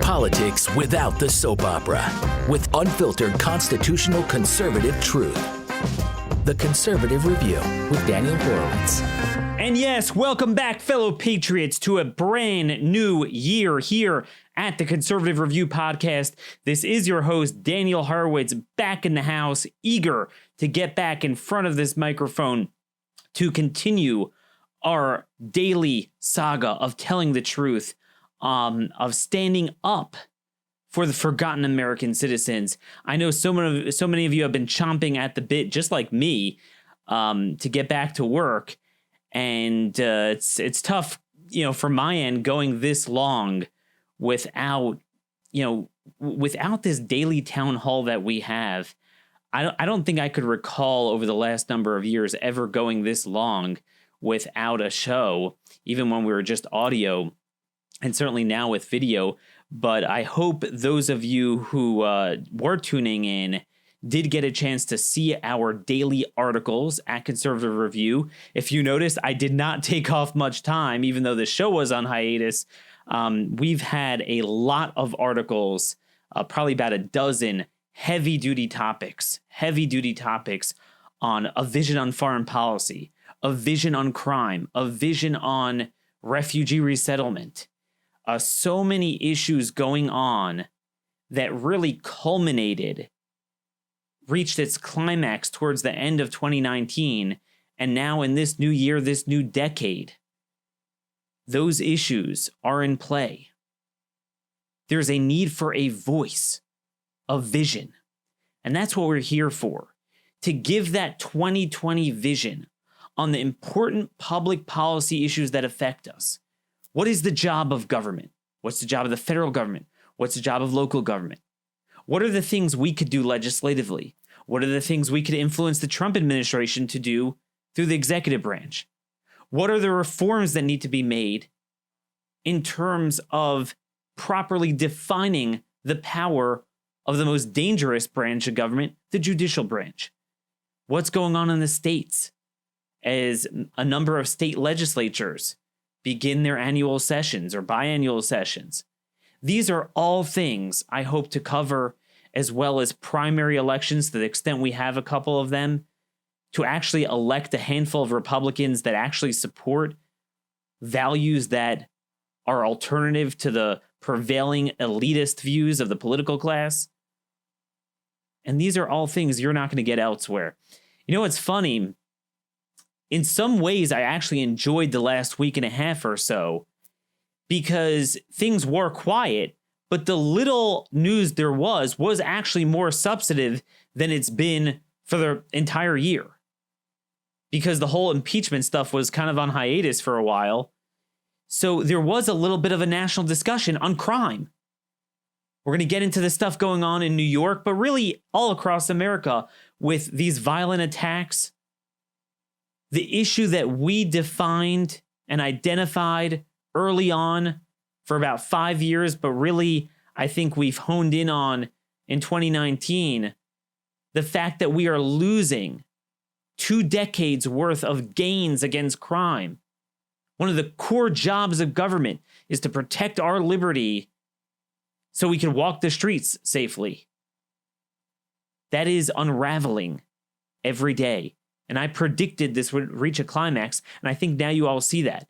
Politics without the soap opera, with unfiltered constitutional conservative truth. The Conservative Review with Daniel Horowitz. And yes, welcome back, fellow patriots, to a brand new year here at the Conservative Review podcast. This is your host, Daniel Horowitz, back in the house, eager to get back in front of this microphone to continue our daily saga of telling the truth, of standing up for the forgotten American citizens. I know so many of you have been chomping at the bit, just like me, to get back to work. And it's tough, from my end, going this long without this daily town hall that we have. I don't think I could recall over the last number of years ever going this long without a show, even when we were just audio, and certainly now with video. But I hope those of you who were tuning in did get a chance to see our daily articles at Conservative Review. If you noticed, I did not take off much time, even though the show was on hiatus. We've had a lot of articles, probably about a dozen heavy-duty topics on a vision on foreign policy, a vision on crime, a vision on refugee resettlement. So many issues going on that really reached its climax towards the end of 2019, and now in this new year, this new decade, those issues are in play. There's a need for a voice, a vision, and that's what we're here for, to give that 2020 vision on the important public policy issues that affect us. What is the job of government? What's the job of the federal government? What's the job of local government? What are the things we could do legislatively? What are the things we could influence the Trump administration to do through the executive branch? What are the reforms that need to be made in terms of properly defining the power of the most dangerous branch of government, the judicial branch? What's going on in the states as a number of state legislatures begin their annual sessions or biannual sessions? These are all things I hope to cover, as well as primary elections, to the extent we have a couple of them, to actually elect a handful of Republicans that actually support values that are alternative to the prevailing elitist views of the political class. And these are all things you're not going to get elsewhere. It's funny. In some ways, I actually enjoyed the last week and a half or so because things were quiet, but the little news there was actually more substantive than it's been for the entire year, because the whole impeachment stuff was kind of on hiatus for a while. So there was a little bit of a national discussion on crime. We're going to get into the stuff going on in New York, but really all across America with these violent attacks. The issue that we defined and identified early on for about 5 years, but really I think we've honed in on in 2019, the fact that we are losing 2 decades worth of gains against crime. One of the core jobs of government is to protect our liberty so we can walk the streets safely. That is unraveling every day. And I predicted this would reach a climax, and I think now you all see that.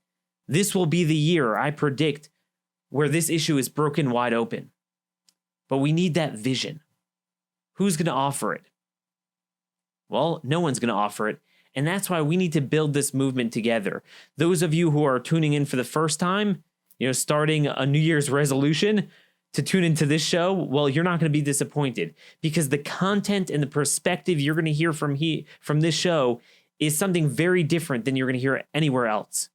This will be the year, I predict, where this issue is broken wide open. But we need that vision. Who's going to offer it? Well, no one's going to offer it, and that's why we need to build this movement together. Those of you who are tuning in for the first time, starting a New Year's resolution to tune into this show, well, you're not going to be disappointed, because the content and the perspective you're going to hear from this show is something very different than you're going to hear anywhere else.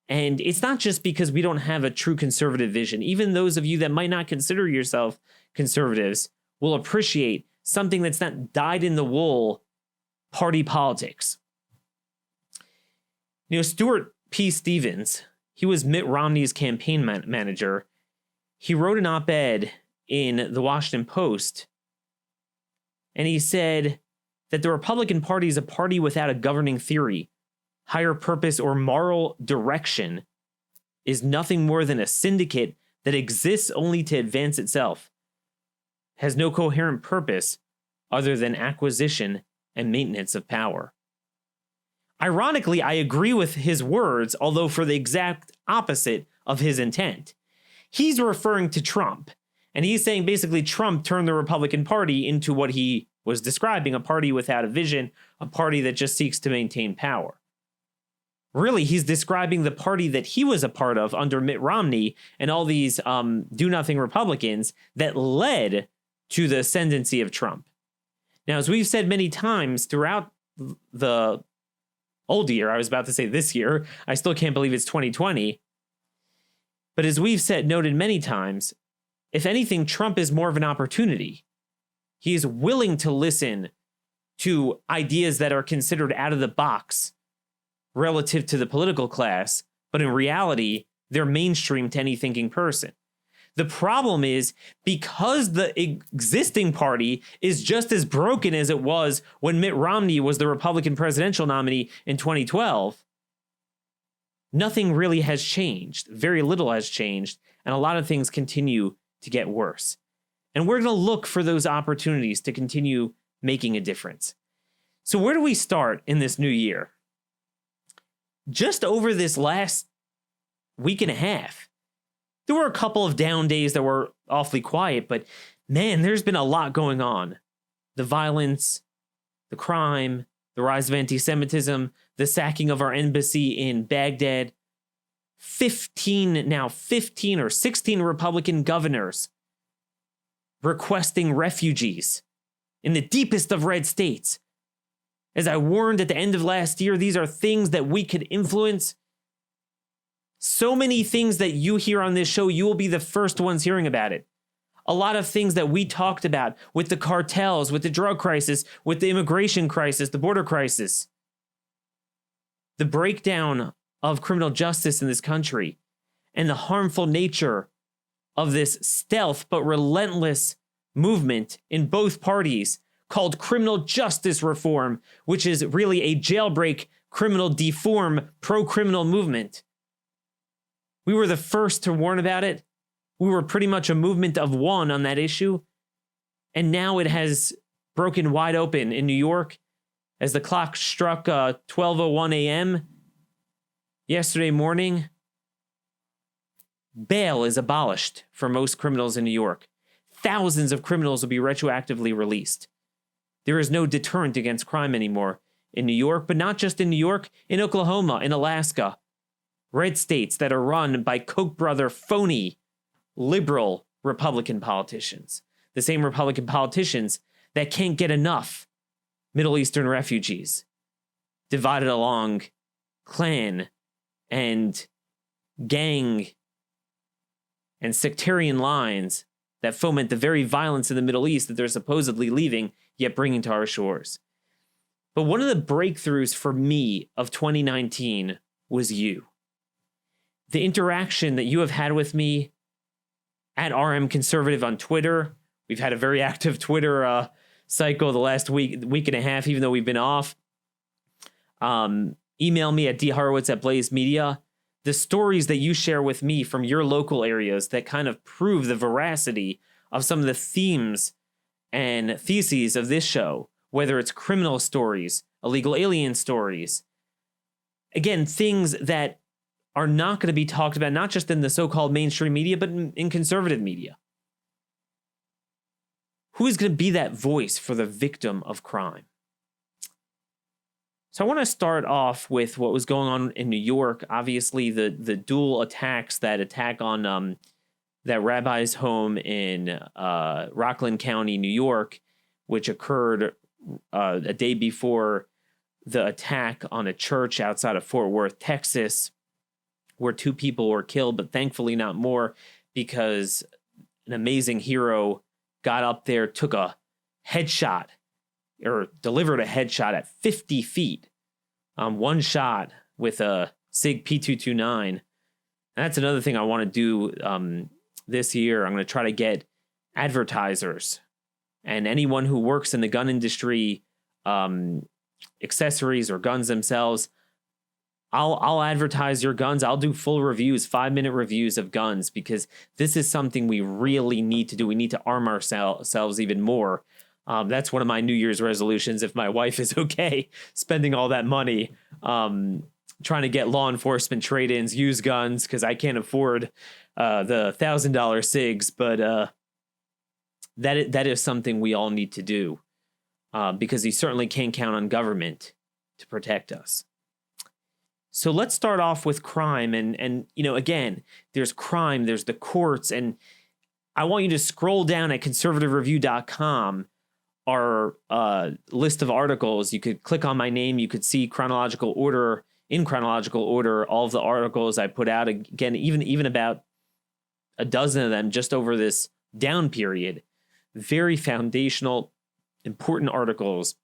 And it's not just because we don't have a true conservative vision. Even those of you that might not consider yourself conservatives will appreciate something that's not dyed-in-the-wool party politics. Stuart P. Stevens, he was Mitt Romney's campaign manager. He wrote an op-ed in the Washington Post, and he said that the Republican Party is a party without a governing theory, higher purpose, or moral direction, is nothing more than a syndicate that exists only to advance itself, has no coherent purpose other than acquisition and maintenance of power. Ironically, I agree with his words, although for the exact opposite of his intent. He's referring to Trump, and he's saying basically Trump turned the Republican Party into what he was describing, a party without a vision, a party that just seeks to maintain power. Really, he's describing the party that he was a part of under Mitt Romney and all these do-nothing Republicans that led to the ascendancy of Trump. Now, as we've said many times throughout the old year, I was about to say this year, I still can't believe it's 2020. But as we've noted many times, if anything, Trump is more of an opportunity. He is willing to listen to ideas that are considered out of the box relative to the political class, but in reality, they're mainstream to any thinking person. The problem is because the existing party is just as broken as it was when Mitt Romney was the Republican presidential nominee in 2012, nothing really has changed. Very little has changed, and a lot of things continue to get worse. And we're going to look for those opportunities to continue making a difference. So where do we start in this new year? Just over this last week and a half, there were a couple of down days that were awfully quiet, but man, there's been a lot going on. The violence, the crime, the rise of anti-Semitism, the sacking of our embassy in Baghdad, 15 or 16 Republican governors requesting refugees in the deepest of red states. As I warned at the end of last year, these are things that we could influence. So many things that you hear on this show, you will be the first ones hearing about it. A lot of things that we talked about with the cartels, with the drug crisis, with the immigration crisis, the border crisis. The breakdown of criminal justice in this country and the harmful nature of this stealth but relentless movement in both parties called criminal justice reform, which is really a jailbreak, criminal deform, pro-criminal movement. We were the first to warn about it. We were pretty much a movement of one on that issue. And now it has broken wide open in New York as the clock struck 12:01 a.m. yesterday morning. Bail is abolished for most criminals in New York. Thousands of criminals will be retroactively released. There is no deterrent against crime anymore in New York, but not just in New York, in Oklahoma, in Alaska. Red states that are run by Koch brother phony liberal Republican politicians. The same Republican politicians that can't get enough Middle Eastern refugees divided along clan and gang and sectarian lines that foment the very violence in the Middle East that they're supposedly leaving, yet bringing to our shores. But one of the breakthroughs for me of 2019 was you. The interaction that you have had with me at RM Conservative on Twitter. We've had a very active Twitter cycle the last week and a half, even though we've been off. Email me at dhorowitz@Blaze Media. The stories that you share with me from your local areas that kind of prove the veracity of some of the themes and theses of this show, whether it's criminal stories, illegal alien stories. Again, things that are not going to be talked about, not just in the so-called mainstream media, but in conservative media. Who is going to be that voice for the victim of crime? So I want to start off with what was going on in New York. Obviously, the dual attacks, that attack on that rabbi's home in Rockland County, New York, which occurred a day before the attack on a church outside of Fort Worth, Texas, where 2 people were killed, but thankfully not more, because an amazing hero got up there, took a headshot, or delivered a headshot at 50 feet. One shot with a SIG P229. That's another thing I want to do this year. I'm going to try to get advertisers and anyone who works in the gun industry, accessories or guns themselves. I'll advertise your guns. I'll do full reviews, 5-minute reviews of guns, because this is something we really need to do. We need to arm ourselves even more. That's one of my New Year's resolutions. If my wife is okay spending all that money trying to get law enforcement trade-ins, use guns, because I can't afford the $1,000 SIGs, but that is something we all need to do, because you certainly can't count on government to protect us. So let's start off with crime. And again, there's crime, there's the courts, and I want you to scroll down at conservativereview.com, our list of articles. You could click on my name. You could see in chronological order, all of the articles I put out. Again, even about a dozen of them just over this down period. Very foundational, important articles.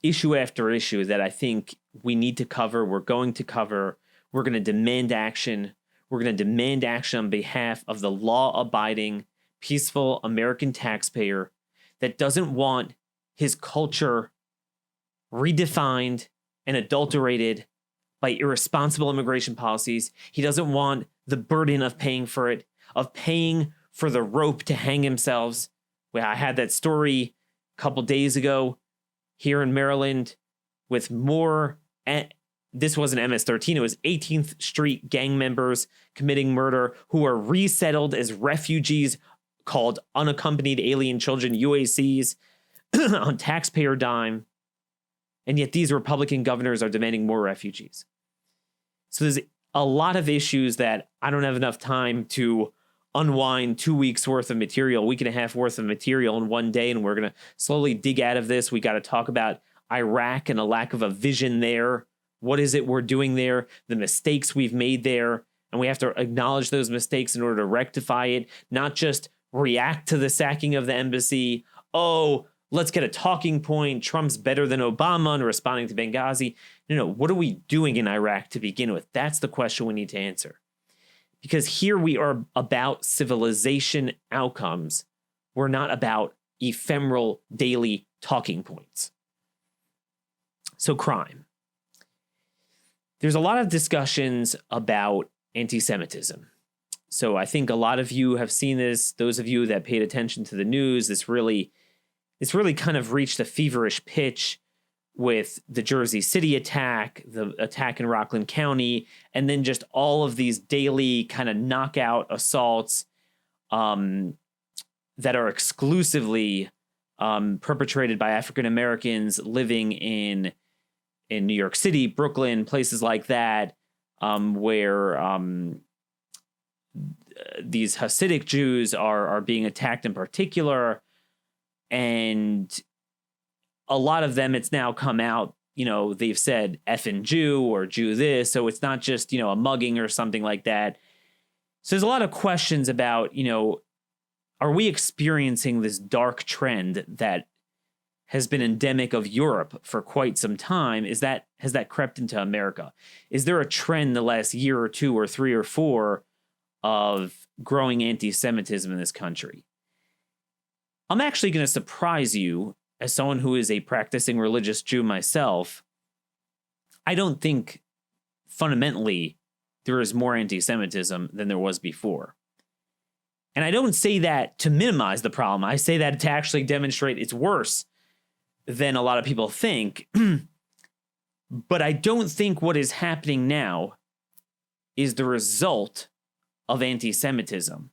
Issue after issue that I think we need to cover. We're going to cover. We're going to demand action. We're going to demand action on behalf of the law-abiding, peaceful American taxpayer that doesn't want his culture redefined and adulterated by irresponsible immigration policies. He doesn't want the burden of paying for it, of paying for the rope to hang themselves. Well, I had that story a couple days ago here in Maryland with more, this wasn't MS-13, it was 18th Street gang members committing murder who are resettled as refugees called unaccompanied alien children, UACs, on taxpayer dime. And yet these Republican governors are demanding more refugees. So there's a lot of issues that I don't have enough time to unwind 2 weeks worth of material, week and a half worth of material in one day, and we're going to slowly dig out of this. We got to talk about Iraq and a lack of a vision there. What is it we're doing there? The mistakes we've made there, and we have to acknowledge those mistakes in order to rectify it, not just react to the sacking of the embassy. Oh, let's get a talking point. Trump's better than Obama in responding to Benghazi. No, what are we doing in Iraq to begin with? That's the question we need to answer. Because here we are about civilization outcomes. We're not about ephemeral daily talking points. So crime. There's a lot of discussions about anti-Semitism. So I think a lot of you have seen this. Those of you that paid attention to the news, this really kind of reached a feverish pitch with the Jersey City attack, the attack in Rockland County, and then just all of these daily kind of knockout assaults that are exclusively perpetrated by African Americans living in New York City, Brooklyn, places like that, where these Hasidic Jews are being attacked in particular. And a lot of them, it's now come out, they've said effing Jew or Jew this. So it's not just, a mugging or something like that. So there's a lot of questions about, are we experiencing this dark trend that has been endemic of Europe for quite some time? Has that crept into America? Is there a trend the last year or two or three or four of growing anti-Semitism in this country? I'm actually going to surprise you. As someone who is a practicing religious Jew myself, I don't think fundamentally there is more anti-Semitism than there was before. And I don't say that to minimize the problem. I say that to actually demonstrate it's worse than a lot of people think. But I don't think what is happening now is the result of anti-Semitism.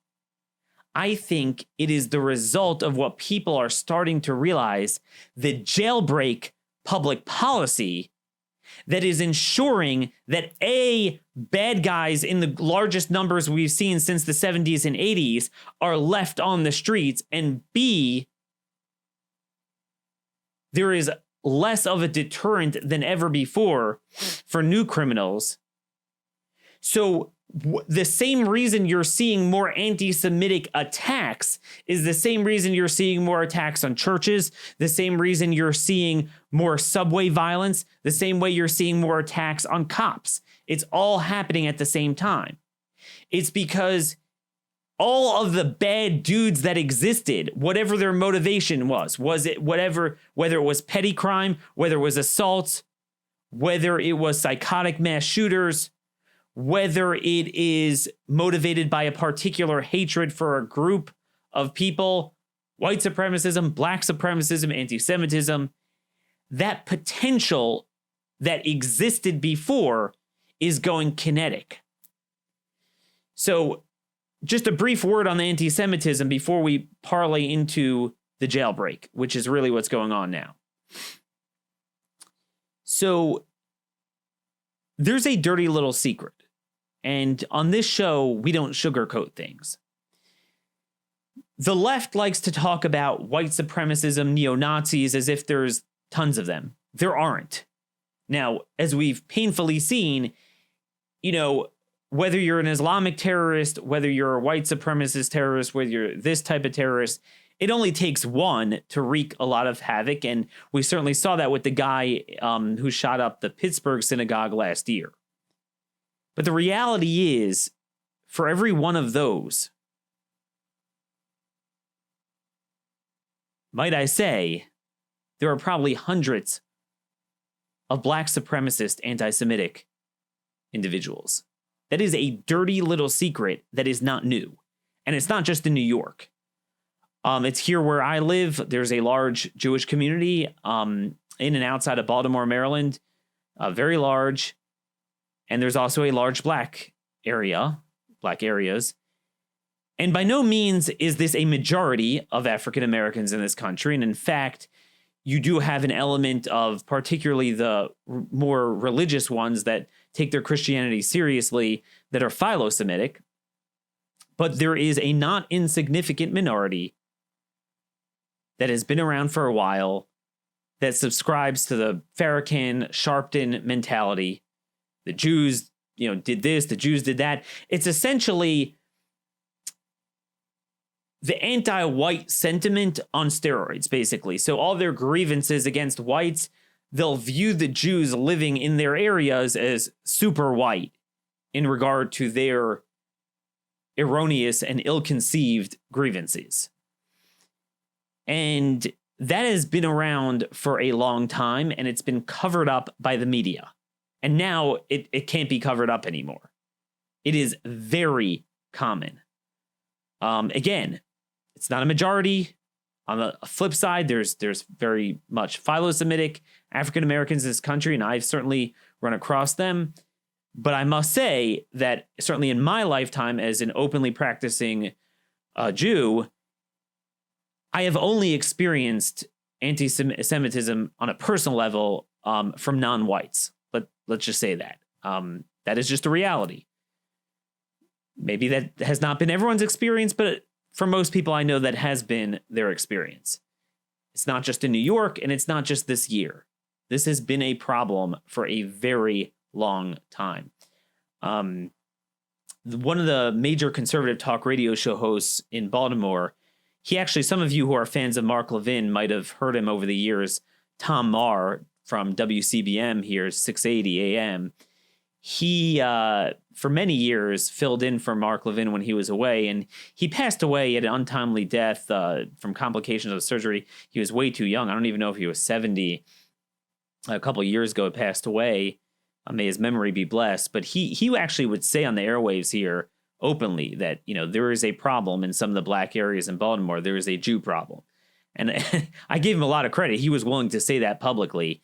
I think it is the result of what people are starting to realize, the jailbreak public policy that is ensuring that A, bad guys in the largest numbers we've seen since the 70s and 80s are left on the streets, and B, there is less of a deterrent than ever before for new criminals. So the same reason you're seeing more anti-Semitic attacks is the same reason you're seeing more attacks on churches, the same reason you're seeing more subway violence, the same way you're seeing more attacks on cops. It's all happening at the same time. It's because all of the bad dudes that existed, whatever their motivation was it whether it was petty crime, whether it was assaults, whether it was psychotic mass shooters, whether it is motivated by a particular hatred for a group of people, white supremacism, black supremacism, anti-Semitism, that potential that existed before is going kinetic. So just a brief word on the anti-Semitism before we parlay into the jailbreak, which is really what's going on now. So there's a dirty little secret. And on this show, we don't sugarcoat things. The left likes to talk about white supremacism, neo-Nazis, as if there's tons of them. There aren't. Now, as we've painfully seen, whether you're an Islamic terrorist, whether you're a white supremacist terrorist, whether you're this type of terrorist, it only takes one to wreak a lot of havoc. And we certainly saw that with the guy who shot up the Pittsburgh synagogue last year. But the reality is, for every one of those, might I say, there are probably hundreds of black supremacist anti-Semitic individuals. That is a dirty little secret that is not new. And it's not just in New York. It's here where I live. There's a large Jewish community in and outside of Baltimore, Maryland, very large. And there's also a large black areas. And by no means is this a majority of African Americans in this country. And in fact, you do have an element of particularly the more religious ones that take their Christianity seriously that are philo-Semitic. But there is a not insignificant minority that has been around for a while that subscribes to the Farrakhan, Sharpton mentality. The Jews, did this, the Jews did that. It's essentially the anti-white sentiment on steroids, basically. So all their grievances against whites, they'll view the Jews living in their areas as super white in regard to their erroneous and ill-conceived grievances. And that has been around for a long time, and it's been covered up by the media. And now it can't be covered up anymore. It is very common. Again, it's not a majority. On the flip side, there's very much philo-Semitic African Americans in this country, and I've certainly run across them. But I must say that certainly in my lifetime as an openly practicing Jew, I have only experienced anti-Semitism on a personal level from non-whites. Let's just say that. That is just a reality. Maybe that has not been everyone's experience, but for most people I know that has been their experience. It's not just in New York, and it's not just this year. This has been a problem for a very long time. One of the major conservative talk radio show hosts in Baltimore, some of you who are fans of Mark Levin might have heard him over the years, Tom Marr from WCBM here, 680 AM. He, for many years, filled in for Mark Levin when he was away, and he passed away at an untimely death from complications of surgery. He was way too young. I don't even know if he was 70. A couple of years ago, he passed away. May his memory be blessed. But he actually would say on the airwaves here openly that, there is a problem in some of the black areas in Baltimore. There is a Jew problem. And I gave him a lot of credit. He was willing to say that publicly.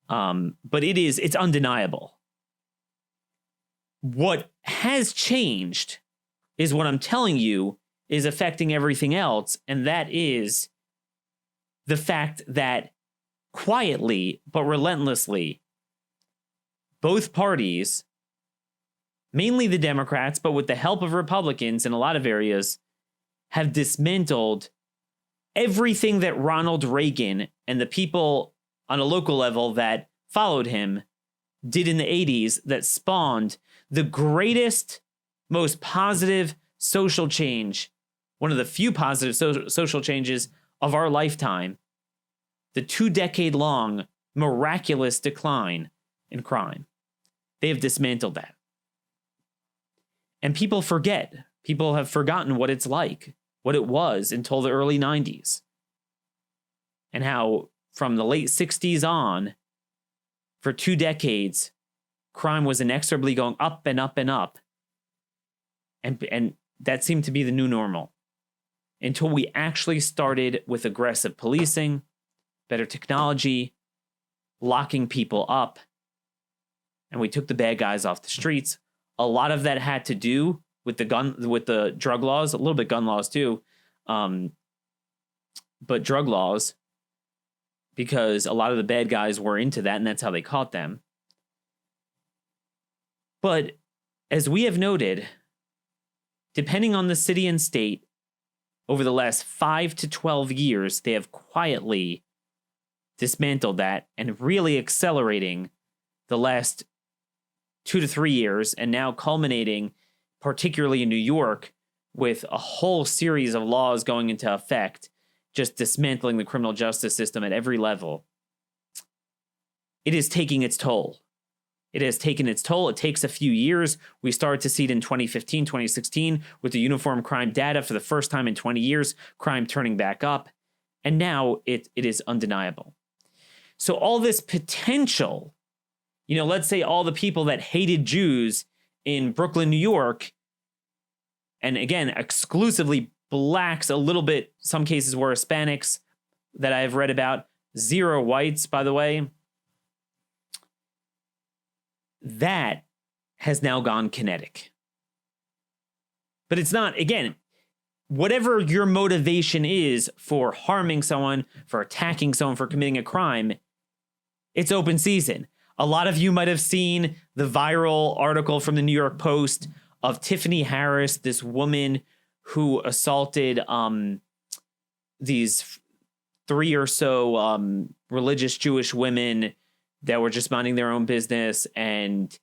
But it's undeniable. What has changed is what I'm telling you is affecting everything else. And that is the fact that quietly but relentlessly, both parties, mainly the Democrats, but with the help of Republicans in a lot of areas, have dismantled everything that Ronald Reagan and the people on a local level that followed him did in the 80s that spawned the greatest, most positive social change, one of the few positive social changes of our lifetime, the 2-decade-long miraculous decline in crime. They have dismantled that. And people forget. People have forgotten what it's like, what it was until the early 90s. And how from the late 60s on, for 2 decades, crime was inexorably going up and up and up. And that seemed to be the new normal until we actually started with aggressive policing, better technology, locking people up, and we took the bad guys off the streets. A lot of that had to do with the drug laws, a little bit gun laws too, but drug laws, because a lot of the bad guys were into that, and that's how they caught them. But as we have noted, depending on the city and state, over the last 5 to 12 years, they have quietly dismantled that and really accelerating the last 2 to 3 years, and now culminating, particularly in New York, with a whole series of laws going into effect, just dismantling the criminal justice system at every level. It is taking its toll. It has taken its toll. It takes a few years. We started to see it in 2015, 2016 with the uniform crime data for the first time in 20 years, crime turning back up. And now it is undeniable. So all this potential, let's say all the people that hated Jews in Brooklyn, New York, and again, exclusively blacks, a little bit, some cases were Hispanics that I've read about, 0 whites, by the way, that has now gone kinetic. But it's not, again, whatever your motivation is for harming someone, for attacking someone, for committing a crime, it's open season. A lot of you might have seen the viral article from the New York Post of Tiffany Harris, this woman who assaulted these 3 or so religious Jewish women that were just minding their own business, and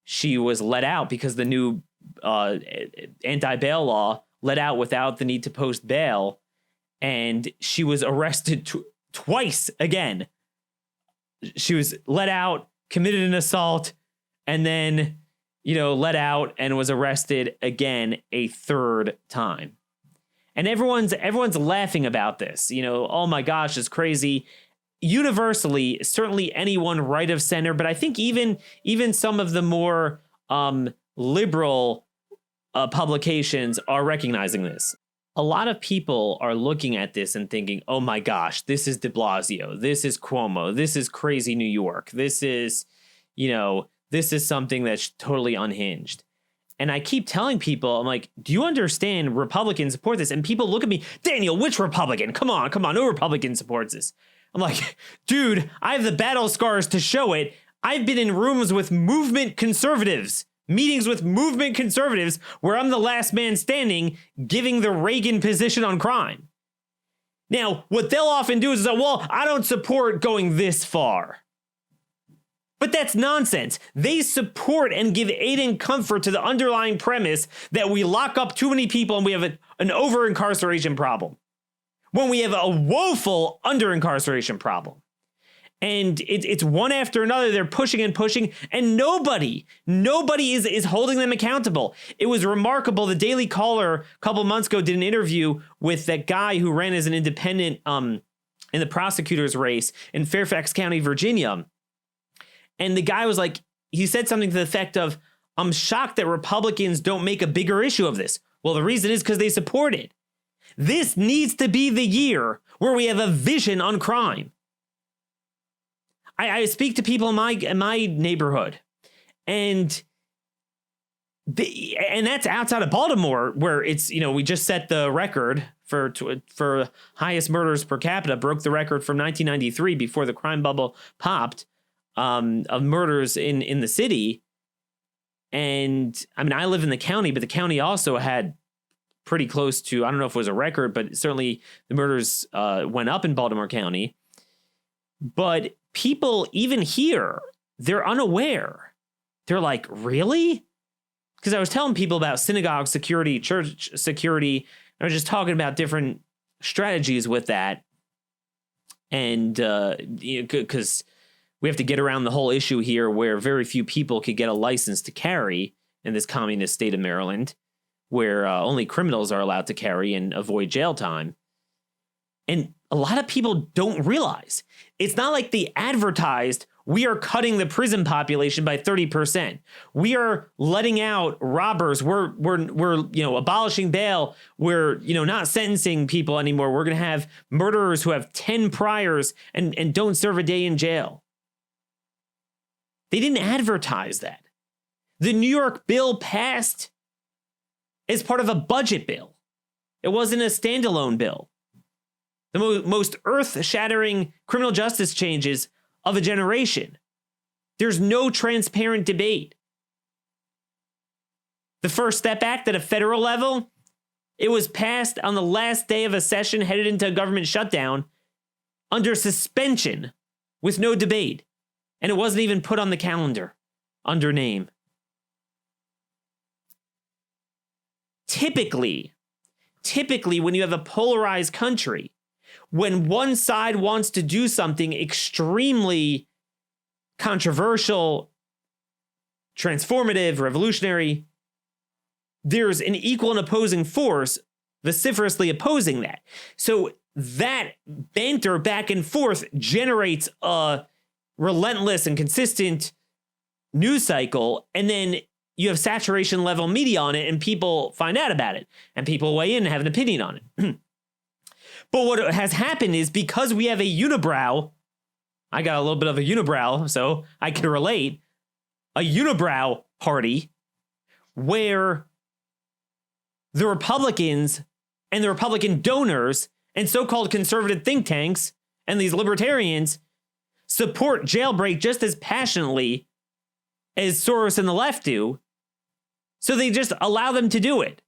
she was let out because the new anti-bail law let out without the need to post bail, and she was arrested twice again. She was let out, committed an assault, and then let out and was arrested again a 3rd time. And everyone's laughing about this. Oh my gosh, it's crazy. Universally, certainly anyone right of center, but I think even some of the more liberal publications are recognizing this. A lot of people are looking at this and thinking, oh my gosh, this is de Blasio, this is Cuomo, this is crazy New York, this is something that's totally unhinged. And I keep telling people, I'm like, do you understand Republicans support this? And people look at me, Daniel, which Republican? Come on, no Republican supports this. I'm like, dude, I have the battle scars to show it. I've been in rooms with movement conservatives, meetings with movement conservatives, where I'm the last man standing giving the Reagan position on crime. Now, what they'll often do is say, well, I don't support going this far. But that's nonsense. They support and give aid and comfort to the underlying premise that we lock up too many people and we have an over-incarceration problem, when we have a woeful under-incarceration problem. And it's one after another. They're pushing and pushing, and nobody is holding them accountable. It was remarkable. The Daily Caller a couple months ago did an interview with that guy who ran as an independent in the prosecutor's race in Fairfax County, Virginia. And the guy was like, he said something to the effect of, I'm shocked that Republicans don't make a bigger issue of this. Well, the reason is because they support it. This needs to be the year where we have a vision on crime. I speak to people in my neighborhood, and that's outside of Baltimore, where it's, we just set the record for highest murders per capita, broke the record from 1993 before the crime bubble popped, of murders in the city. And I mean, I live in the county, but the county also had pretty close to, I don't know if it was a record, but certainly the murders went up in Baltimore County. But people, even here, they're unaware. They're like, really? Because I was telling people about synagogue security, church security. I was just talking about different strategies with that. And because we have to get around the whole issue here where very few people could get a license to carry in this communist state of Maryland, where only criminals are allowed to carry and avoid jail time. And a lot of people don't realize it's not like they advertised We are cutting the prison population by 30%. We are letting out robbers. We're abolishing bail. We're, not sentencing people anymore. We're going to have murderers who have 10 priors and don't serve a day in jail. They didn't advertise that. The New York bill passed as part of a budget bill. It wasn't a standalone bill. The most earth-shattering criminal justice changes of a generation. There's no transparent debate. The First Step Act at a federal level, it was passed on the last day of a session headed into a government shutdown under suspension with no debate. And it wasn't even put on the calendar under name. Typically, when you have a polarized country, when one side wants to do something extremely controversial, transformative, revolutionary, there's an equal and opposing force vociferously opposing that. So that banter back and forth generates a relentless and consistent news cycle, and then you have saturation level media on it, and people find out about it, and people weigh in and have an opinion on it. But what has happened is, because we have a unibrow, I got a little bit of a unibrow, so I can relate, a unibrow party where the Republicans and the Republican donors and so-called conservative think tanks and these libertarians support jailbreak just as passionately as Soros and the left do, so they just allow them to do it.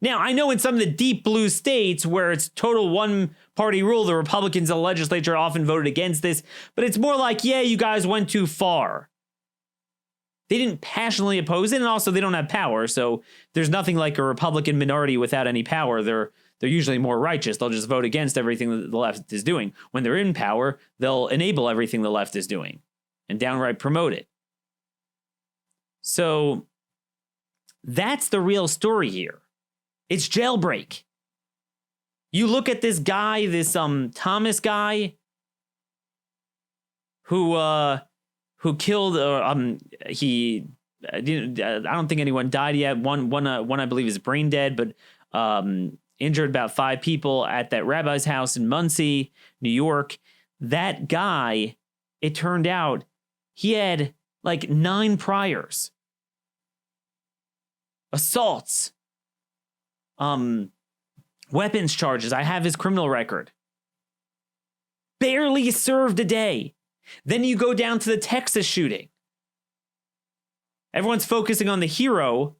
Now, I know in some of the deep blue states where it's total one-party rule, the Republicans in the legislature often voted against this, but it's more like, yeah, you guys went too far. They didn't passionately oppose it, and also they don't have power, so there's nothing like a Republican minority without any power. They're usually more righteous. They'll just vote against everything that the left is doing. When they're in power, they'll enable everything the left is doing and downright promote it. So that's the real story here. It's jailbreak. You look at this guy, this Thomas guy, who killed. I don't think anyone died yet. One I believe is brain dead, but injured about 5 people at that rabbi's house in Muncie, New York. That guy, it turned out, he had like 9 priors, assaults, weapons charges. I have his criminal record. Barely served a day. Then you go down to the Texas shooting. Everyone's focusing on the hero,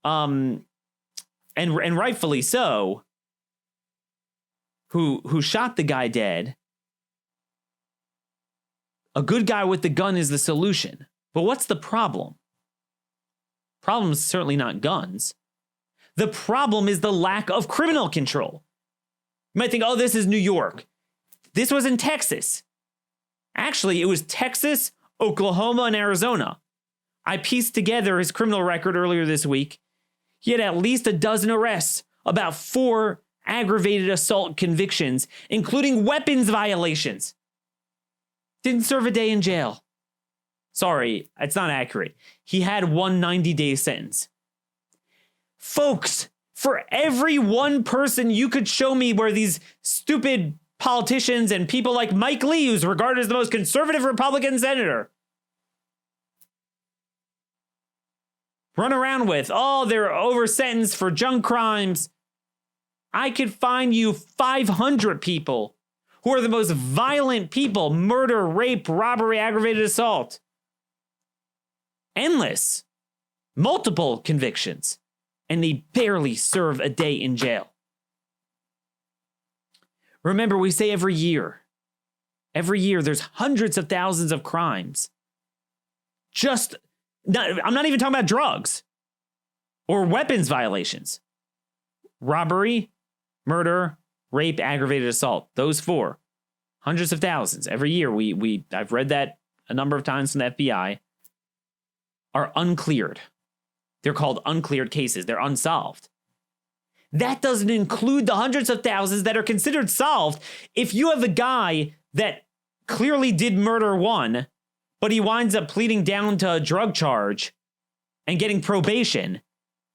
and rightfully so, who shot the guy dead. A good guy with the gun is the solution. But what's the problem? Problem is certainly not guns. The problem is the lack of criminal control. You might think, oh, this is New York. This was in Texas. Actually, it was Texas, Oklahoma, and Arizona. I pieced together his criminal record earlier this week. He had at least a dozen arrests, about 4 aggravated assault convictions, including weapons violations. Didn't serve a day in jail. Sorry, it's not accurate. He had one 90-day sentence. Folks, for every one person you could show me where these stupid politicians and people like Mike Lee, who's regarded as the most conservative Republican senator, run around with, oh, they're over-sentenced for junk crimes. I could find you 500 people who are the most violent people: murder, rape, robbery, aggravated assault. Endless. Multiple convictions. And they barely serve a day in jail. Remember, we say every year there's hundreds of thousands of crimes. I'm not even talking about drugs or weapons violations. Robbery, murder, rape, aggravated assault. Those 4. Hundreds of thousands. Every year, I've read that a number of times from the FBI, are uncleared. They're called uncleared cases. They're unsolved. That doesn't include the hundreds of thousands that are considered solved. If you have a guy that clearly did murder one, but he winds up pleading down to a drug charge and getting probation,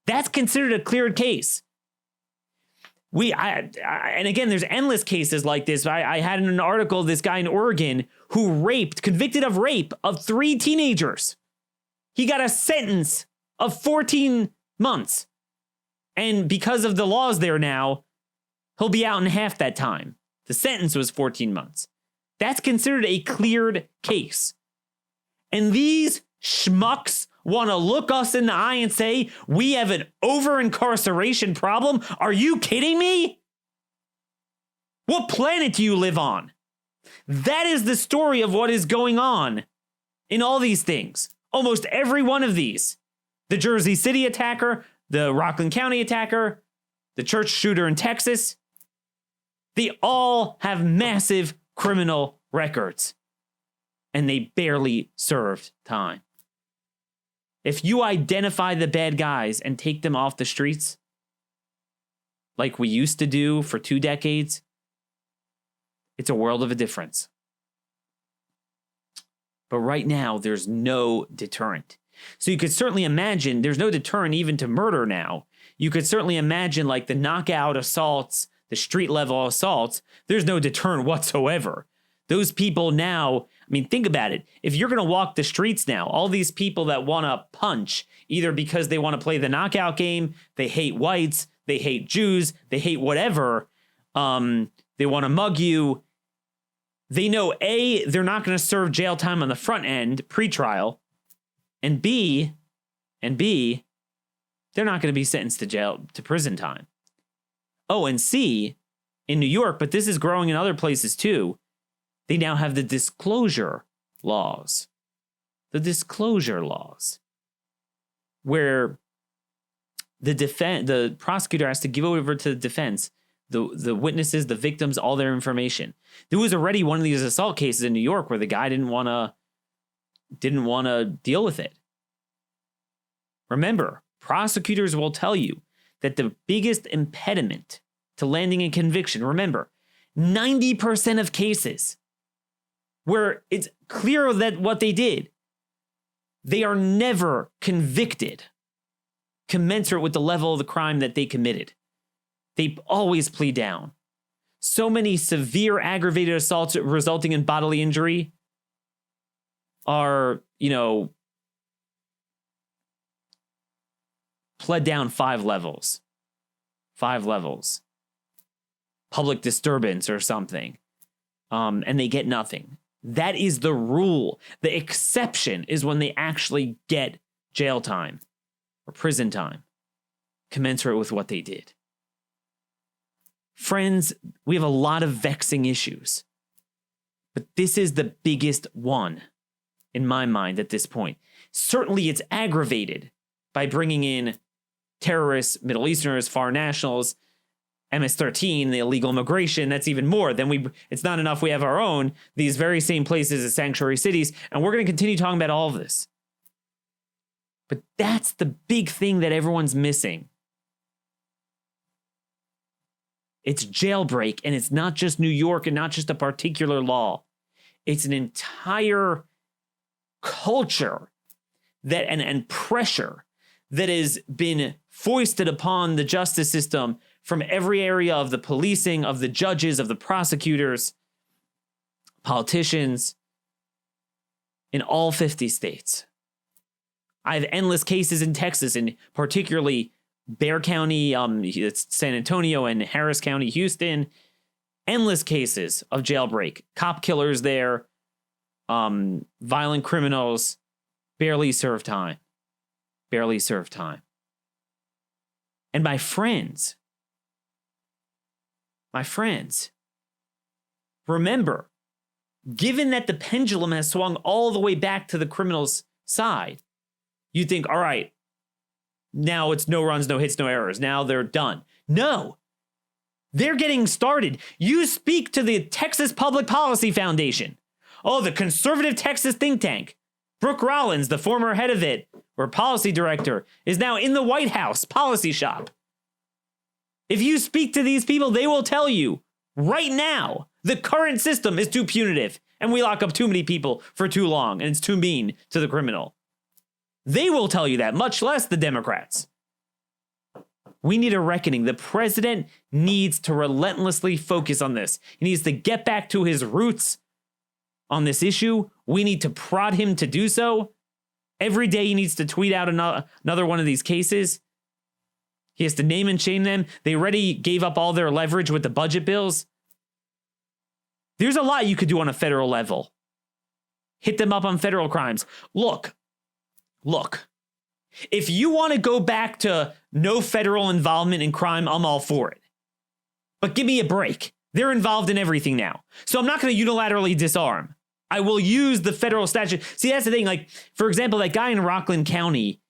that's considered a cleared case. And again, there's endless cases like this. I had in an article this guy in Oregon who convicted of rape of 3 teenagers. He got a sentence of 14 months. And because of the laws there now, he'll be out in half that time. The sentence was 14 months. That's considered a cleared case. And these schmucks want to look us in the eye and say, we have an over-incarceration problem? Are you kidding me? What planet do you live on? That is the story of what is going on in all these things. Almost every one of these. The Jersey City attacker, the Rockland County attacker, the church shooter in Texas. They all have massive criminal records. And they barely served time. If you identify the bad guys and take them off the streets, like we used to do for 2 decades, it's a world of a difference. But right now, there's no deterrent. So you could certainly imagine there's no deterrent even to murder now. You could certainly imagine like the knockout assaults, the street level assaults, there's no deterrent whatsoever. Those people now, I mean, think about it. If you're going to walk the streets now, all these people that want to punch, either because they want to play the knockout game, they hate whites, they hate Jews, they hate whatever, they want to mug you. They know, A, they're not going to serve jail time on the front end, pre-trial, and B, they're not going to be sentenced to prison time. Oh, and C, in New York, but this is growing in other places too, they now have the disclosure laws. The disclosure laws. Where the prosecutor has to give over to the defense the witnesses, the victims, all their information. There was already one of these assault cases in New York where the guy didn't want to deal with it. Remember, prosecutors will tell you that the biggest impediment to landing a conviction, remember, 90% of cases where it's clear that what they did, they are never convicted commensurate with the level of the crime that they committed. They always plead down. So many severe aggravated assaults resulting in bodily injury are, pled down 5 levels. 5 levels. Public disturbance or something. And they get nothing. That is the rule. The exception is when they actually get jail time or prison time, commensurate with what they did. Friends, we have a lot of vexing issues, but this is the biggest one in my mind at this point. Certainly it's aggravated by bringing in terrorists, Middle Easterners, foreign nationals, MS-13, the illegal immigration. That's even more. It's not enough we have our own, these very same places as sanctuary cities, and we're going to continue talking about all of this. But that's the big thing that everyone's missing. It's jailbreak, and it's not just New York and not just a particular law. It's an entire culture that and pressure that has been foisted upon the justice system from every area of the policing, of the judges, of the prosecutors, politicians in all 50 states. I have endless cases in Texas, and particularly Bexar County, it's San Antonio, and Harris County, Houston. Endless cases of jailbreak. Cop killers there, violent criminals, barely serve time. Barely serve time. And my friends, remember, given that the pendulum has swung all the way back to the criminal's side, you think, all right, now it's no runs, no hits, no errors. Now they're done. No, they're getting started. You speak to the Texas Public Policy Foundation. Oh, the conservative Texas think tank. Brooke Rollins, the former head of it, or policy director, is now in the White House policy shop. If you speak to these people, they will tell you right now the current system is too punitive and we lock up too many people for too long and it's too mean to the criminal. They will tell you that, much less the Democrats. We need a reckoning. The president needs to relentlessly focus on this. He needs to get back to his roots on this issue. We need to prod him to do so. Every day he needs to tweet out another one of these cases. He has to name and shame them. They already gave up all their leverage with the budget bills. There's a lot you could do on a federal level. Hit them up on federal crimes. Look. If you want to go back to no federal involvement in crime, I'm all for it. But give me a break. They're involved in everything now. So I'm not going to unilaterally disarm. I will use the federal statute. See, that's the thing. Like, for example, that guy in Rockland County,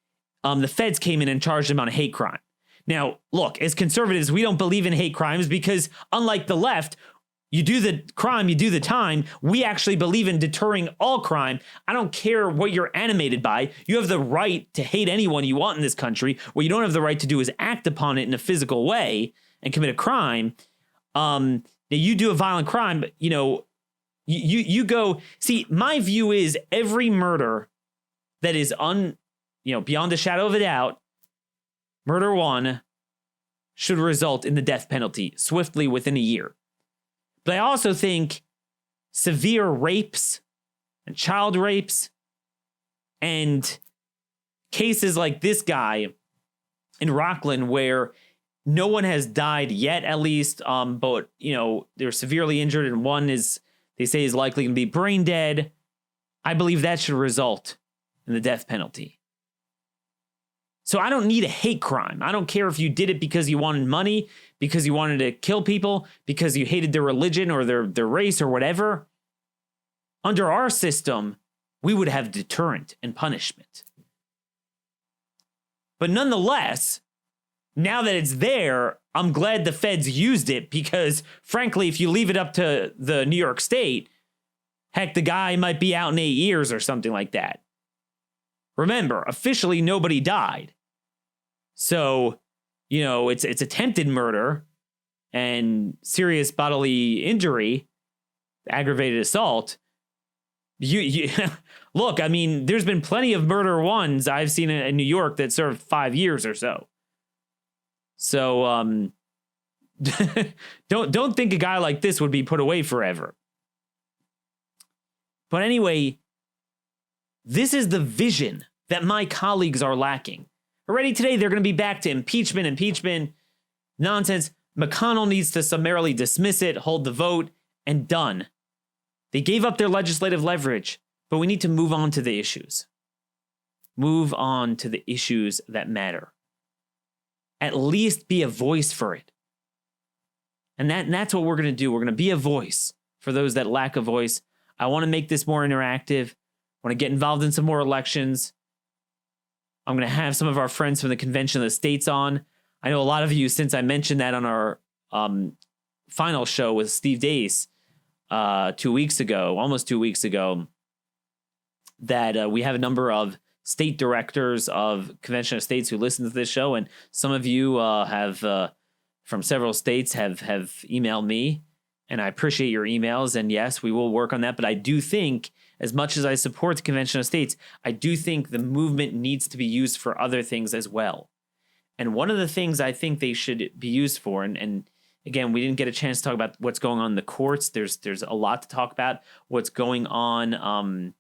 the feds came in and charged him on a hate crime. Now, look, as conservatives, we don't believe in hate crimes because unlike the left, you do the crime, you do the time. We actually believe in deterring all crime. I don't care what you're animated by. You have the right to hate anyone you want in this country. What you don't have the right to do is act upon it in a physical way and commit a crime. Now you do a violent crime, but you go. See, my view is every murder that is beyond a shadow of a doubt, murder one should result in the death penalty swiftly within a year. But I also think severe rapes and child rapes and cases like this guy in Rockland where no one has died yet, at least, but, they're severely injured and one they say is likely to be brain dead. I believe that should result in the death penalty. So I don't need a hate crime. I don't care if you did it because you wanted money, because you wanted to kill people, because you hated their religion or their race or whatever. Under our system, we would have deterrent and punishment. But nonetheless, now that it's there, I'm glad the feds used it because, frankly, if you leave it up to the New York State, heck, the guy might be out in 8 years or something like that. Remember, officially, nobody died. So, it's attempted murder and serious bodily injury, aggravated assault. You look, I mean, there's been plenty of murder ones I've seen in New York that served 5 years or so. So, don't think a guy like this would be put away forever. But anyway, this is the vision that my colleagues are lacking. Already today, they're going to be back to impeachment, nonsense. McConnell needs to summarily dismiss it, hold the vote, and done. They gave up their legislative leverage, but we need to move on to the issues. Move on to the issues that matter. At least be a voice for it. And that's what we're going to do. We're going to be a voice for those that lack a voice. I want to make this more interactive. I want to get involved in some more elections. I'm going to have some of our friends from the Convention of the States on. I know a lot of you, since I mentioned that on our final show with Steve Deace 2 weeks ago, almost 2 weeks ago, that we have a number of state directors of Convention of States who listen to this show. And some of you from several states have emailed me. And I appreciate your emails. And yes, we will work on that. But I do think, as much as I support the Convention of States, I do think the movement needs to be used for other things as well. And one of the things I think they should be used for, and again, we didn't get a chance to talk about what's going on in the courts. There's a lot to talk about. What's going on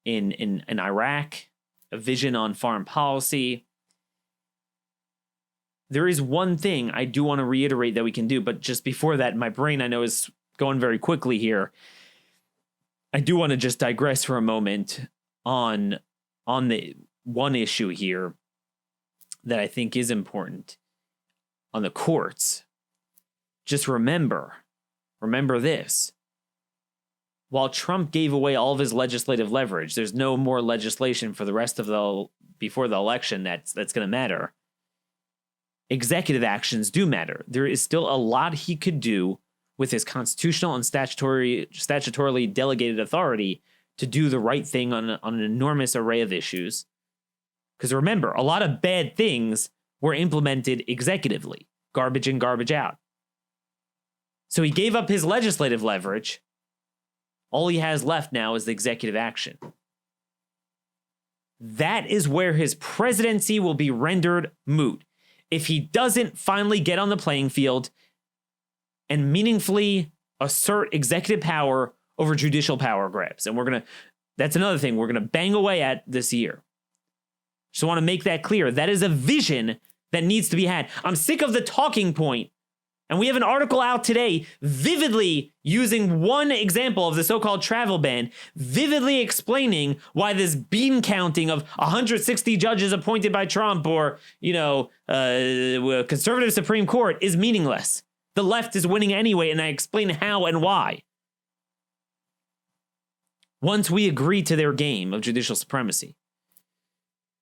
in Iraq, a vision on foreign policy. There is one thing I do want to reiterate that we can do, but just before that, my brain, I know, is going very quickly here. I do want to just digress for a moment on the one issue here that I think is important on the courts. Just remember this. While Trump gave away all of his legislative leverage, there's no more legislation for the rest of before the election that's going to matter. Executive actions do matter. There is still a lot he could do with his constitutional and statutorily delegated authority to do the right thing on an enormous array of issues. Because remember, a lot of bad things were implemented executively. garbage in, garbage out. So he gave up his legislative leverage. All he has left now is the executive action. That is where his presidency will be rendered moot if he doesn't finally get on the playing field and meaningfully assert executive power over judicial power grabs. And that's another thing we're going to bang away at this year. So I want to make that clear. That is a vision that needs to be had. I'm sick of the talking point. And we have an article out today vividly using one example of the so-called travel ban, vividly explaining why this bean counting of 160 judges appointed by Trump or, conservative Supreme Court is meaningless. The left is winning anyway, and I explain how and why. Once we agree to their game of judicial supremacy.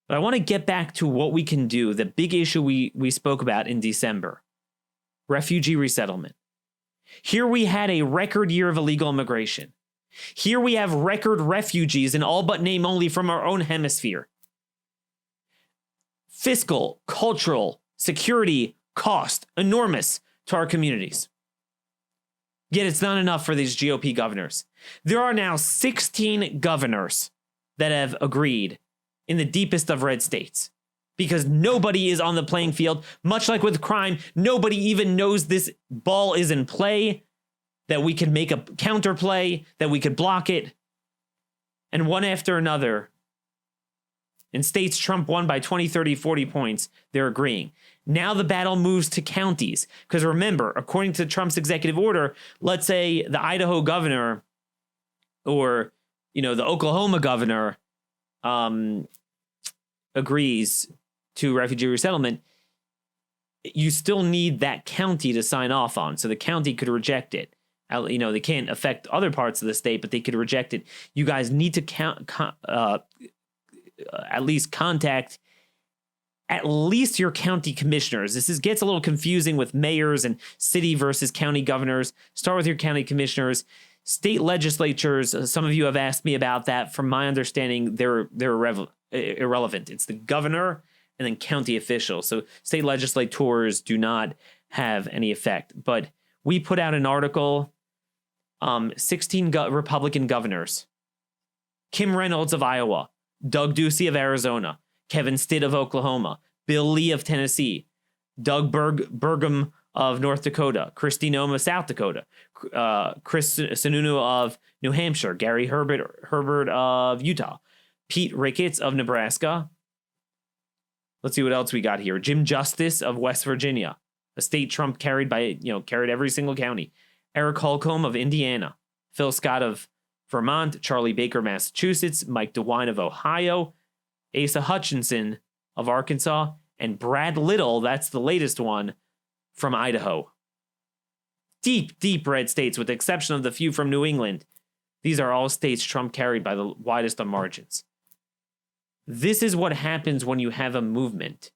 But I want to get back to what we can do, the big issue we spoke about in December. Refugee resettlement. Here we had a record year of illegal immigration. Here we have record refugees in all but name only from our own hemisphere. Fiscal, cultural, security, cost, enormous to our communities. Yet it's not enough for these GOP governors. There are now 16 governors that have agreed in the deepest of red states. Because nobody is on the playing field. Much like with crime, nobody even knows this ball is in play, that we could make a counterplay, that we could block it. And one after another, in states Trump won by 20, 30, 40 points, they're agreeing. Now the battle moves to counties. Because remember, according to Trump's executive order, let's say the Idaho governor or, the Oklahoma governor agrees to refugee resettlement, you still need that county to sign off on. So the county could reject it. They can't affect other parts of the state, but they could reject it. You guys need to at least contact at least your county commissioners. This gets a little confusing with mayors and city versus county governors. Start with your county commissioners. State legislatures, some of you have asked me about that. From my understanding, they're irrelevant. It's the governor and then county officials. So state legislators do not have any effect. But we put out an article, 16 Republican governors. Kim Reynolds of Iowa, Doug Ducey of Arizona, Kevin Stitt of Oklahoma, Bill Lee of Tennessee, Doug Burgum of North Dakota, Kristi Noem of South Dakota, Chris Sununu of New Hampshire, Gary Herbert of Utah, Pete Ricketts of Nebraska. Let's see what else we got here. Jim Justice of West Virginia, a state Trump carried every single county. Eric Holcomb of Indiana, Phil Scott of Vermont, Charlie Baker, Massachusetts, Mike DeWine of Ohio, Asa Hutchinson of Arkansas, and Brad Little, that's the latest one, from Idaho. Deep, deep red states, with the exception of the few from New England. These are all states Trump carried by the widest of margins. This is what happens when you have a movement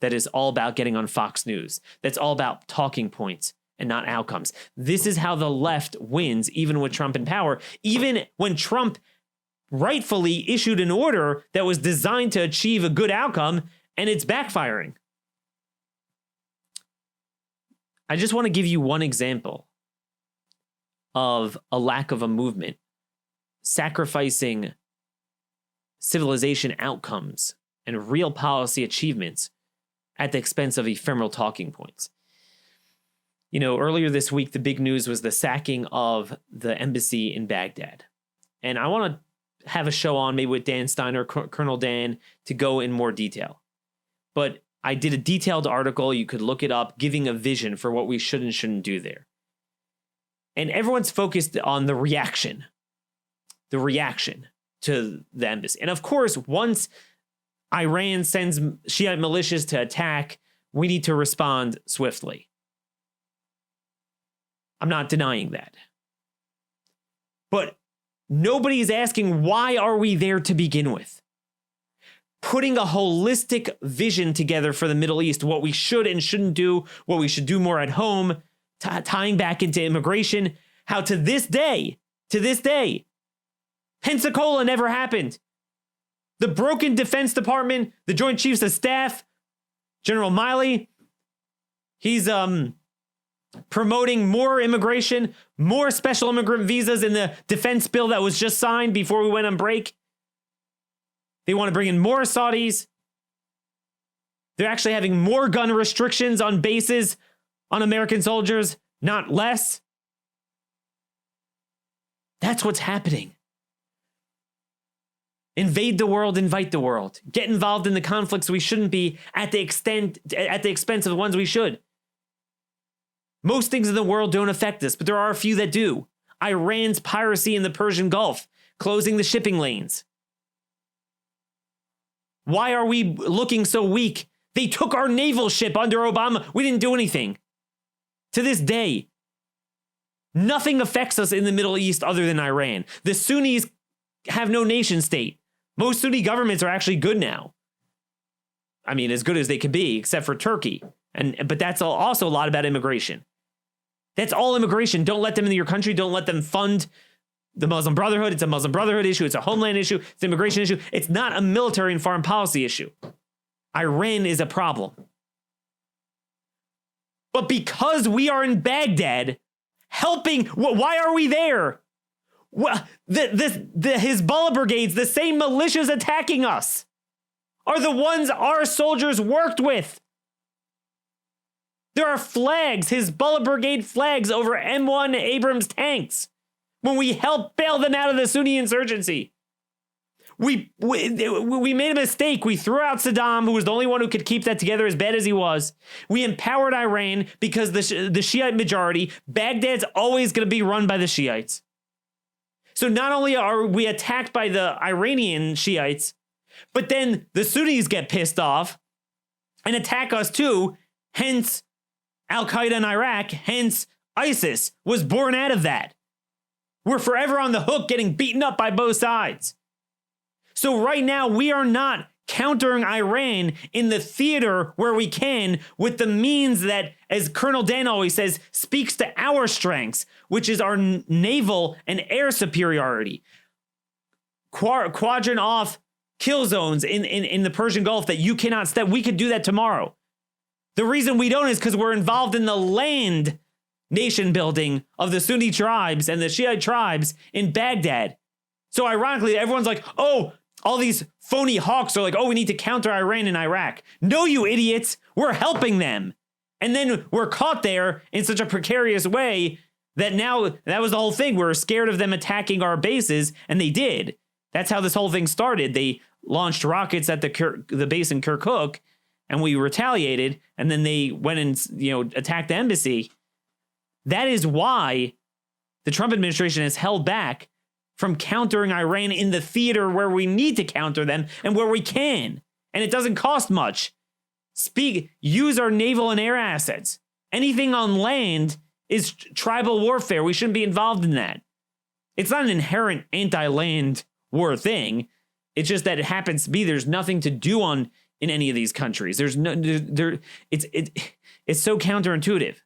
that is all about getting on Fox News, that's all about talking points and not outcomes. This is how the left wins, even with Trump in power, even when Trump rightfully issued an order that was designed to achieve a good outcome, and it's backfiring. I just want to give you one example of a lack of a movement sacrificing civilization outcomes and real policy achievements at the expense of ephemeral talking points. Earlier this week, the big news was the sacking of the embassy in Baghdad. And I want to have a show on, maybe with Dan Steiner, Colonel Dan, to go in more detail. But I did a detailed article, you could look it up, giving a vision for what we should and shouldn't do there. And everyone's focused on the reaction to the embassy. And of course, once Iran sends Shiite militias to attack, we need to respond swiftly. I'm not denying that. But nobody's asking, why are we there to begin with? Putting a holistic vision together for the Middle East, what we should and shouldn't do, what we should do more at home, tying back into immigration, how to this day, Pensacola never happened. The broken Defense Department, the Joint Chiefs of Staff, General Miley, He's promoting more immigration, more special immigrant visas in the defense bill that was just signed before we went on break. They want to bring in more Saudis. They're actually having more gun restrictions on bases on American soldiers, not less. That's what's happening. Invade the world, invite the world. Get involved in the conflicts we shouldn't be at the expense of the ones we should. Most things in the world don't affect us, but there are a few that do. Iran's piracy in the Persian Gulf, closing the shipping lanes. Why are we looking so weak? They took our naval ship under Obama. We didn't do anything. To this day, nothing affects us in the Middle East other than Iran. The Sunnis have no nation state. Most Sunni governments are actually good now. I mean, as good as they could be, except for Turkey. But that's also a lot about immigration. That's all immigration. Don't let them into your country. Don't let them fund the Muslim Brotherhood. It's a Muslim Brotherhood issue. It's a homeland issue. It's an immigration issue. It's not a military and foreign policy issue. Iran is a problem. But because we are in Baghdad, helping, why are we there? Well, the Hezbollah brigades, the same militias attacking us, are the ones our soldiers worked with. There are flags, Hezbollah brigade flags over M1 Abrams tanks when we helped bail them out of the Sunni insurgency. We made a mistake. We threw out Saddam, who was the only one who could keep that together as bad as he was. We empowered Iran because the Shiite majority, Baghdad's always going to be run by the Shiites. So not only are we attacked by the Iranian Shiites, but then the Sunnis get pissed off and attack us too. Hence, Al-Qaeda in Iraq, hence ISIS was born out of that. We're forever on the hook getting beaten up by both sides. So right now, we are not countering Iran in the theater where we can with the means that, as Colonel Dan always says, speaks to our strengths, which is our naval and air superiority. Quadrant off kill zones in the Persian Gulf that you cannot step. We could do that tomorrow. The reason we don't is because we're involved in the land nation building of the Sunni tribes and the Shiite tribes in Baghdad. So ironically, everyone's like, oh, all these phony hawks are like, oh, we need to counter Iran and Iraq. No, you idiots. We're helping them. And then we're caught there in such a precarious way that now that was the whole thing. We're scared of them attacking our bases, and they did. That's how this whole thing started. They launched rockets at the base in Kirkuk, and we retaliated, and then they went and attacked the embassy. That is why the Trump administration has held back from countering Iran in the theater where we need to counter them and where we can. And it doesn't cost much. Use our naval and air assets. Anything on land is tribal warfare. We shouldn't be involved in that. It's not an inherent anti-land war thing. It's just that it happens to be there's nothing to do in any of these countries. It's so counterintuitive.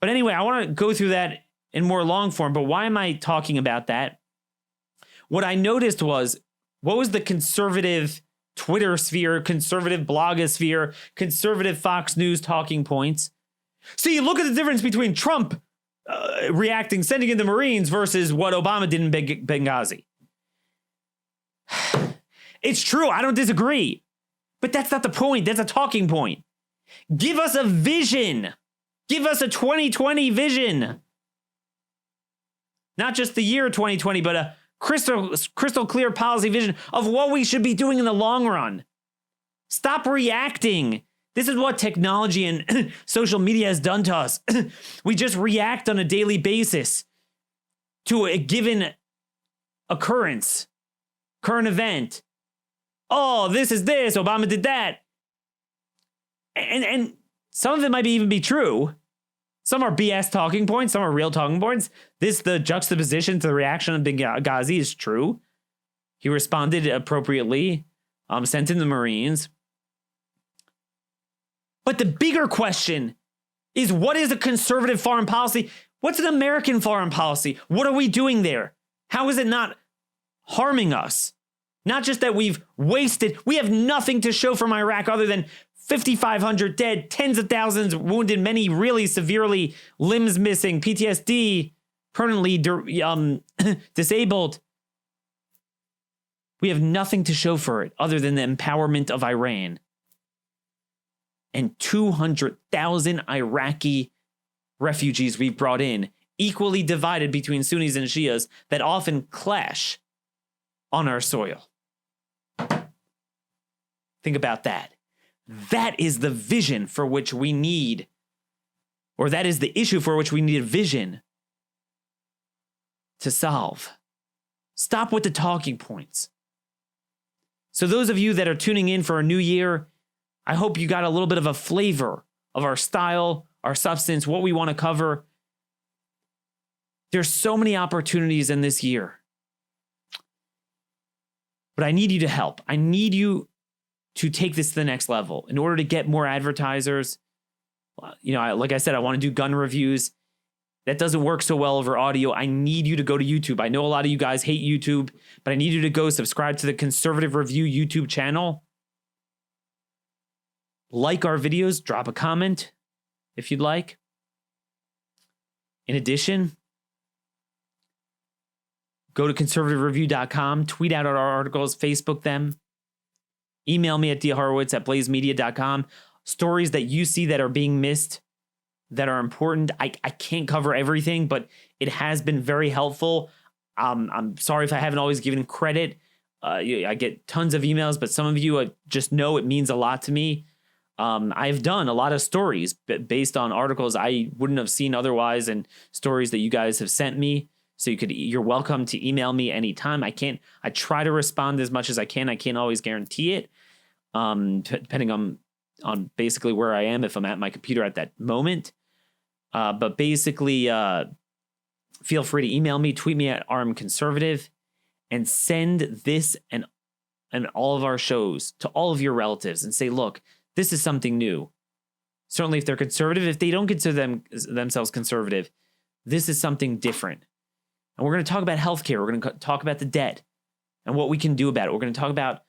But anyway, I want to go through that in more long form. But why am I talking about that? What I noticed was, what was the conservative Twitter sphere, conservative blogosphere, conservative Fox News talking points? See, look at the difference between Trump reacting, sending in the Marines versus what Obama did in Benghazi. It's true. I don't disagree. But that's not the point. That's a talking point. Give us a vision. Give us a 2020 vision. Not just the year 2020, but a crystal clear policy vision of what we should be doing in the long run. Stop reacting. This is what technology and social media has done to us. We just react on a daily basis to a given occurrence, current event. Oh, this is this. Obama did that. And some of it might even be true. Some are BS talking points. Some are real talking points. The juxtaposition to the reaction of Benghazi is true. He responded appropriately, sent in the Marines. But the bigger question is, what is a conservative foreign policy? What's an American foreign policy? What are we doing there? How is it not harming us? Not just that we've wasted, we have nothing to show from Iraq other than 5,500 dead, tens of thousands wounded, many really severely, limbs missing, PTSD, permanently disabled. We have nothing to show for it other than the empowerment of Iran. And 200,000 Iraqi refugees we've brought in, equally divided between Sunnis and Shias that often clash on our soil. Think about that. That is the vision for which we need, or that is the issue for which we need a vision to solve. Stop with the talking points. So those of you that are tuning in for a new year, I hope you got a little bit of a flavor of our style, our substance, what we want to cover. There's so many opportunities in this year. But I need you to help. I need you to take this to the next level. In order to get more advertisers, like I said, I want to do gun reviews. That doesn't work so well over audio. I need you to go to YouTube. I know a lot of you guys hate YouTube, but I need you to go subscribe to the Conservative Review YouTube channel. Like our videos, drop a comment if you'd like. In addition, go to conservativereview.com, tweet out our articles, Facebook them. Email me at dhorowitz@blazemedia.com. Stories that you see that are being missed, that are important. I can't cover everything, but it has been very helpful. I'm sorry if I haven't always given credit. I get tons of emails, but some of you just know it means a lot to me. I've done a lot of stories based on articles I wouldn't have seen otherwise and stories that you guys have sent me. So you're welcome to email me anytime. I try to respond as much as I can. I can't always guarantee it, depending on basically where I am, if I'm at my computer at that moment. But basically, feel free to email me, tweet me at rmconservative, and send this and all of our shows to all of your relatives and say, look, this is something new. Certainly if they're conservative, if they don't consider themselves conservative, this is something different. And we're going to talk about healthcare. We're going to talk about the debt and what we can do about it. We're going to talk about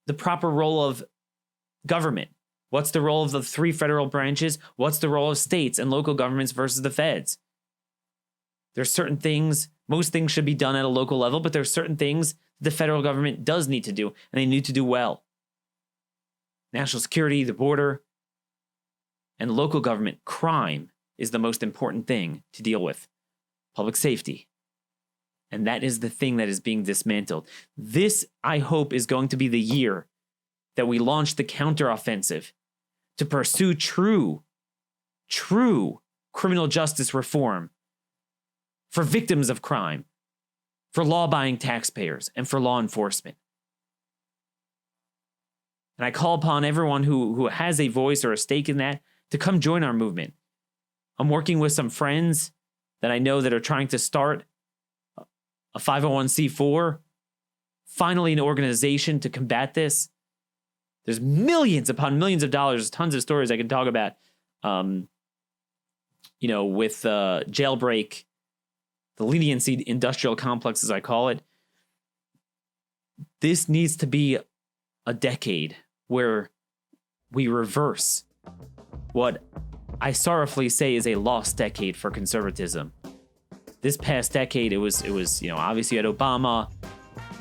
the proper role of government. What's the role of the 3 federal branches? What's the role of states and local governments versus the feds? There's certain things, most things should be done at a local level, but there's certain things the federal government does need to do, and they need to do well. National security, the border, and local government. Crime is the most important thing to deal with. Public safety. And that is the thing that is being dismantled. This, I hope, is going to be the year that we launch the counteroffensive to pursue true criminal justice reform for victims of crime, for law-abiding taxpayers, and for law enforcement. And I call upon everyone who has a voice or a stake in that to come join our movement. I'm working with some friends that I know that are trying to start a 501c4, finally an organization to combat this. There's millions upon millions of dollars, tons of stories I can talk about, with Jailbreak, the leniency industrial complex, as I call it. This needs to be a decade where we reverse what I sorrowfully say is a lost decade for conservatism. This past decade, it was obviously you had Obama,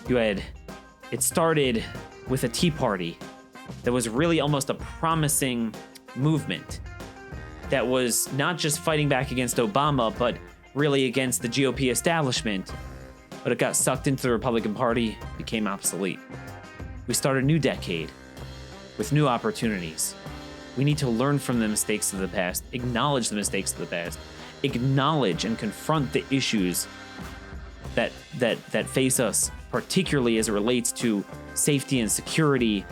it started with a Tea Party that was really almost a promising movement that was not just fighting back against Obama, but really against the GOP establishment. But it got sucked into the Republican Party, became obsolete. We start a new decade with new opportunities. We need to learn from the mistakes of the past, acknowledge the mistakes of the past, acknowledge and confront the issues that face us, particularly as it relates to safety and security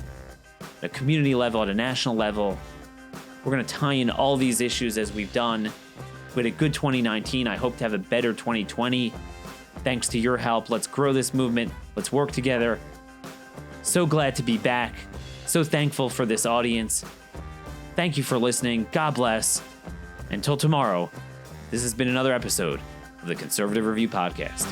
at a community level, at a national level. We're going to tie in all these issues as we've done. We had a good 2019. I hope to have a better 2020. Thanks to your help. Let's grow this movement. Let's work together. So glad to be back. So thankful for this audience. Thank you for listening. God bless. Until tomorrow, this has been another episode of the Conservative Review Podcast.